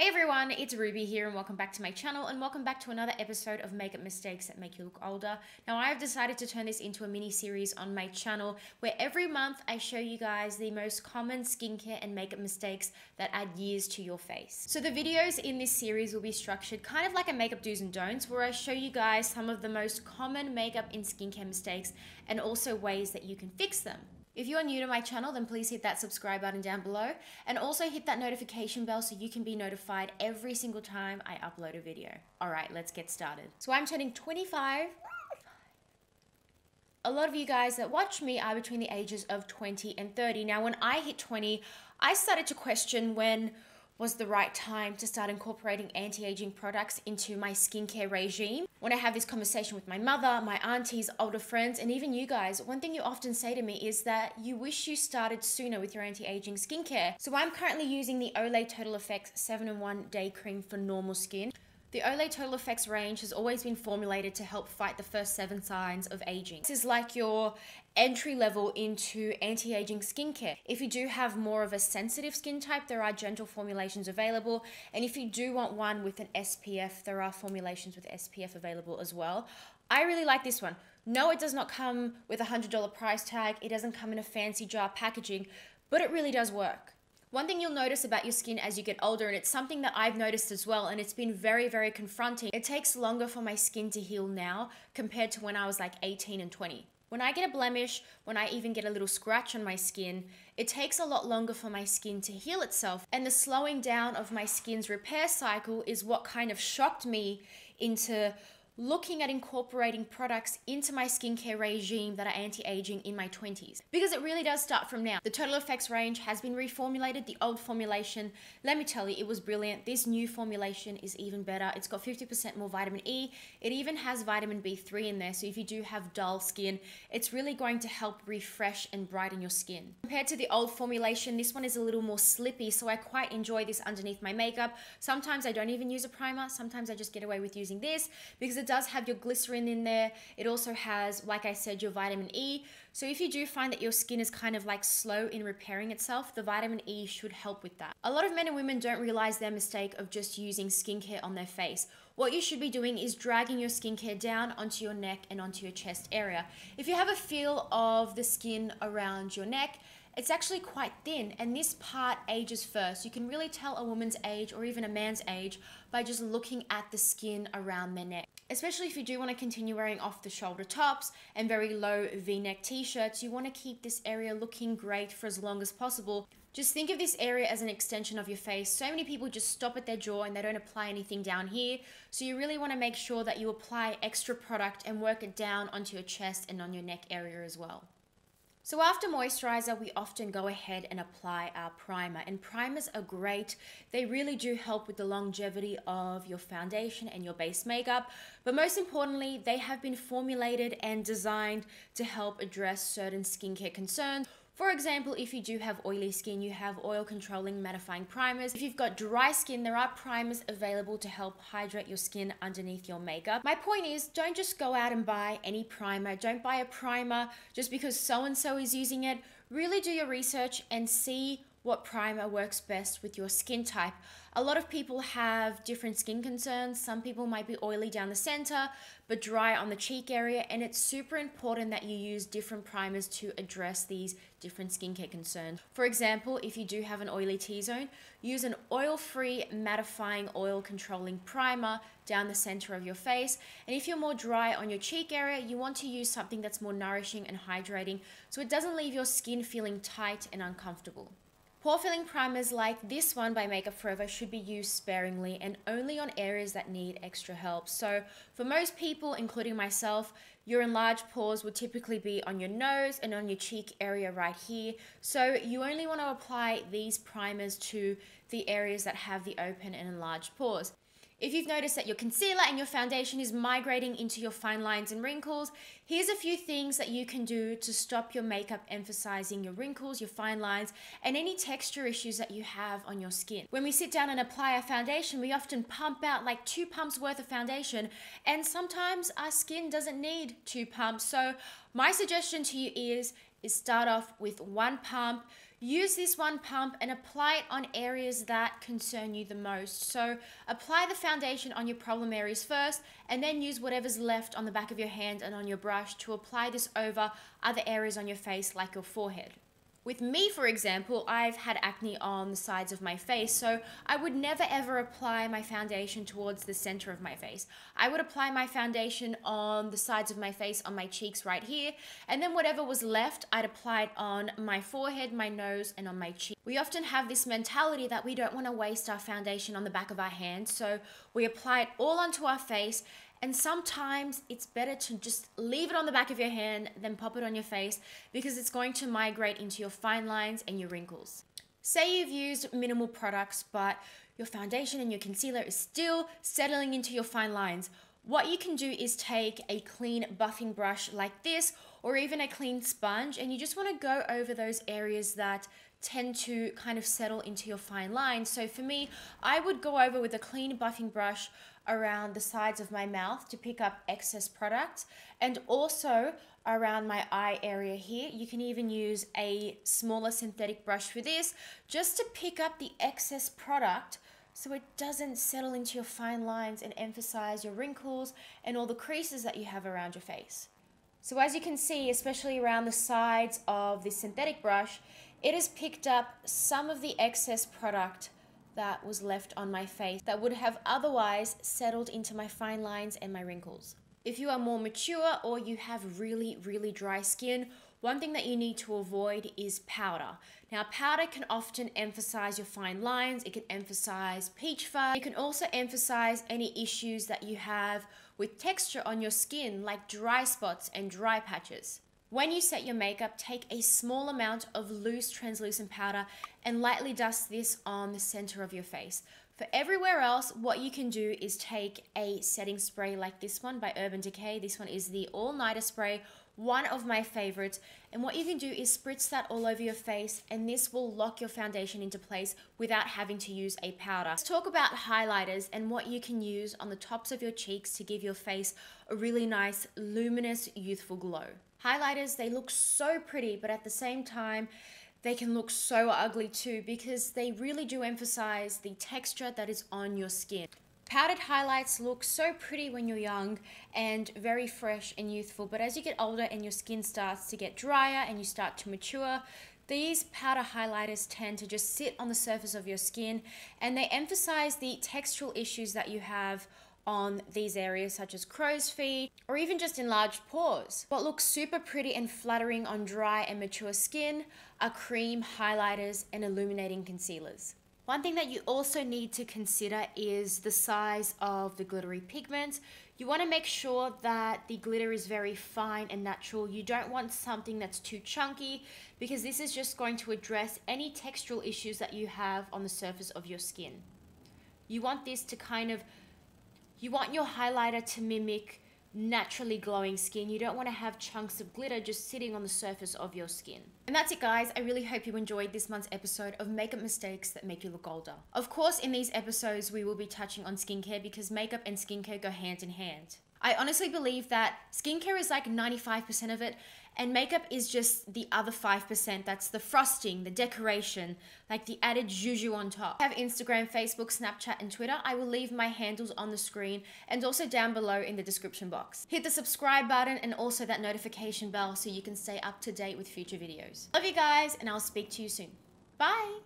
Hey everyone, it's Ruby here and welcome back to my channel and welcome back to another episode of Makeup Mistakes that make you look older. Now I have decided to turn this into a mini series on my channel where every month I show you guys the most common skincare and makeup mistakes that add years to your face. So the videos in this series will be structured kind of like a makeup do's and don'ts where I show you guys some of the most common makeup and skincare mistakes and also ways that you can fix them. If you are new to my channel, then please hit that subscribe button down below and also hit that notification bell so you can be notified every single time I upload a video. All right, let's get started. So I'm turning 25. A lot of you guys that watch me are between the ages of 20 and 30. Now, when I hit 20, I started to question when was the right time to start incorporating anti-aging products into my skincare regime. When I have this conversation with my mother, my aunties, older friends, and even you guys, one thing you often say to me is that you wish you started sooner with your anti-aging skincare. So I'm currently using the Olay Total Effects 7-in-1 Day Cream for normal skin. The Olay Total Effects range has always been formulated to help fight the first 7 signs of aging. This is like your entry level into anti-aging skincare. If you do have more of a sensitive skin type, there are gentle formulations available. And if you do want one with an SPF, there are formulations with SPF available as well. I really like this one. No, it does not come with a $100 price tag. It doesn't come in a fancy jar packaging, but it really does work. One thing you'll notice about your skin as you get older, and it's something that I've noticed as well, and it's been very, very confronting. It takes longer for my skin to heal now compared to when I was like 18 and 20. When I get a blemish, when I even get a little scratch on my skin, it takes a lot longer for my skin to heal itself. And the slowing down of my skin's repair cycle is what kind of shocked me into looking at incorporating products into my skincare regime that are anti-aging in my 20s. Because it really does start from now. The Total Effects range has been reformulated. The old formulation, let me tell you, it was brilliant. This new formulation is even better. It's got 50% more vitamin E. It even has vitamin B3 in there, so if you do have dull skin, it's really going to help refresh and brighten your skin. Compared to the old formulation, this one is a little more slippy, so I quite enjoy this underneath my makeup. Sometimes I don't even use a primer. Sometimes I just get away with using this because it does have your glycerin in there. It also has, like I said, your vitamin E. So if you do find that your skin is kind of like slow in repairing itself, the vitamin E should help with that. A lot of men and women don't realize their mistake of just using skincare on their face. What you should be doing is dragging your skincare down onto your neck and onto your chest area. If you have a feel of the skin around your neck, it's actually quite thin, and this part ages first. You can really tell a woman's age or even a man's age by just looking at the skin around their neck. Especially if you do want to continue wearing off the shoulder tops and very low V-neck t-shirts, you want to keep this area looking great for as long as possible. Just think of this area as an extension of your face. So many people just stop at their jaw and they don't apply anything down here. So you really want to make sure that you apply extra product and work it down onto your chest and on your neck area as well. So after moisturizer, we often go ahead and apply our primer, and primers are great. They really do help with the longevity of your foundation and your base makeup, but most importantly, they have been formulated and designed to help address certain skincare concerns. For example, if you do have oily skin, you have oil controlling mattifying primers. If you've got dry skin, there are primers available to help hydrate your skin underneath your makeup. My point is, don't just go out and buy any primer. Don't buy a primer just because so-and-so is using it. Really do your research and see what primer works best with your skin type. A lot of people have different skin concerns. Some people might be oily down the center, but dry on the cheek area, and it's super important that you use different primers to address these different skincare concerns. For example, if you do have an oily T-zone, use an oil-free mattifying oil controlling primer down the center of your face. And if you're more dry on your cheek area, you want to use something that's more nourishing and hydrating so it doesn't leave your skin feeling tight and uncomfortable. Pore filling primers like this one by Makeup Forever should be used sparingly and only on areas that need extra help. So for most people, including myself, your enlarged pores would typically be on your nose and on your cheek area right here. So you only want to apply these primers to the areas that have the open and enlarged pores. If you've noticed that your concealer and your foundation is migrating into your fine lines and wrinkles, here's a few things that you can do to stop your makeup emphasizing your wrinkles, your fine lines, and any texture issues that you have on your skin. When we sit down and apply our foundation, we often pump out like 2 pumps worth of foundation, and sometimes our skin doesn't need 2 pumps. So my suggestion to you is start off with 1 pump. use this one pump and apply it on areas that concern you the most. So apply the foundation on your problem areas first, and then use whatever's left on the back of your hand and on your brush to apply this over other areas on your face, like your forehead. With me, for example, I've had acne on the sides of my face, so I would never ever apply my foundation towards the center of my face. I would apply my foundation on the sides of my face, on my cheeks right here, and then whatever was left, I'd apply it on my forehead, my nose, and on my cheek. We often have this mentality that we don't want to waste our foundation on the back of our hand, so we apply it all onto our face. And sometimes it's better to just leave it on the back of your hand than pop it on your face, because it's going to migrate into your fine lines and your wrinkles. Say you've used minimal products, but your foundation and your concealer is still settling into your fine lines. What you can do is take a clean buffing brush like this, or even a clean sponge, and you just want to go over those areas that tend to kind of settle into your fine lines. So for me, I would go over with a clean buffing brush around the sides of my mouth to pick up excess product, and also around my eye area here. You can even use a smaller synthetic brush for this, just to pick up the excess product so it doesn't settle into your fine lines and emphasize your wrinkles and all the creases that you have around your face. So as you can see, especially around the sides of this synthetic brush, it has picked up some of the excess product that was left on my face that would have otherwise settled into my fine lines and my wrinkles. If you are more mature or you have really, really dry skin, one thing that you need to avoid is powder. Now, powder can often emphasize your fine lines, it can emphasize peach fuzz, it can also emphasize any issues that you have with texture on your skin, like dry spots and dry patches. When you set your makeup, take a small amount of loose translucent powder and lightly dust this on the center of your face. For everywhere else, what you can do is take a setting spray like this one by Urban Decay. This one is the All Nighter Spray, one of my favorites. And what you can do is spritz that all over your face, and this will lock your foundation into place without having to use a powder. Let's talk about highlighters and what you can use on the tops of your cheeks to give your face a really nice, luminous, youthful glow. Highlighters, they look so pretty, but at the same time, they can look so ugly too, because they really do emphasize the texture that is on your skin. Powdered highlights look so pretty when you're young and very fresh and youthful, but as you get older and your skin starts to get drier and you start to mature, these powder highlighters tend to just sit on the surface of your skin, and they emphasize the textural issues that you have on these areas, such as crow's feet or even just enlarged pores. What looks super pretty and flattering on dry and mature skin are cream highlighters and illuminating concealers. One thing that you also need to consider is the size of the glittery pigments. You want to make sure that the glitter is very fine and natural. You don't want something that's too chunky, because this is just going to address any textural issues that you have on the surface of your skin. You want this to you want your highlighter to mimic naturally glowing skin. You don't want to have chunks of glitter just sitting on the surface of your skin. And that's it, guys. I really hope you enjoyed this month's episode of Makeup Mistakes That Make You Look Older. Of course, in these episodes, we will be touching on skincare, because makeup and skincare go hand in hand. I honestly believe that skincare is like 95% of it, and makeup is just the other 5%. That's the frosting, the decoration, like the added juju on top. I have Instagram, Facebook, Snapchat, and Twitter. I will leave my handles on the screen and also down below in the description box. Hit the subscribe button and also that notification bell so you can stay up to date with future videos. Love you guys, and I'll speak to you soon. Bye!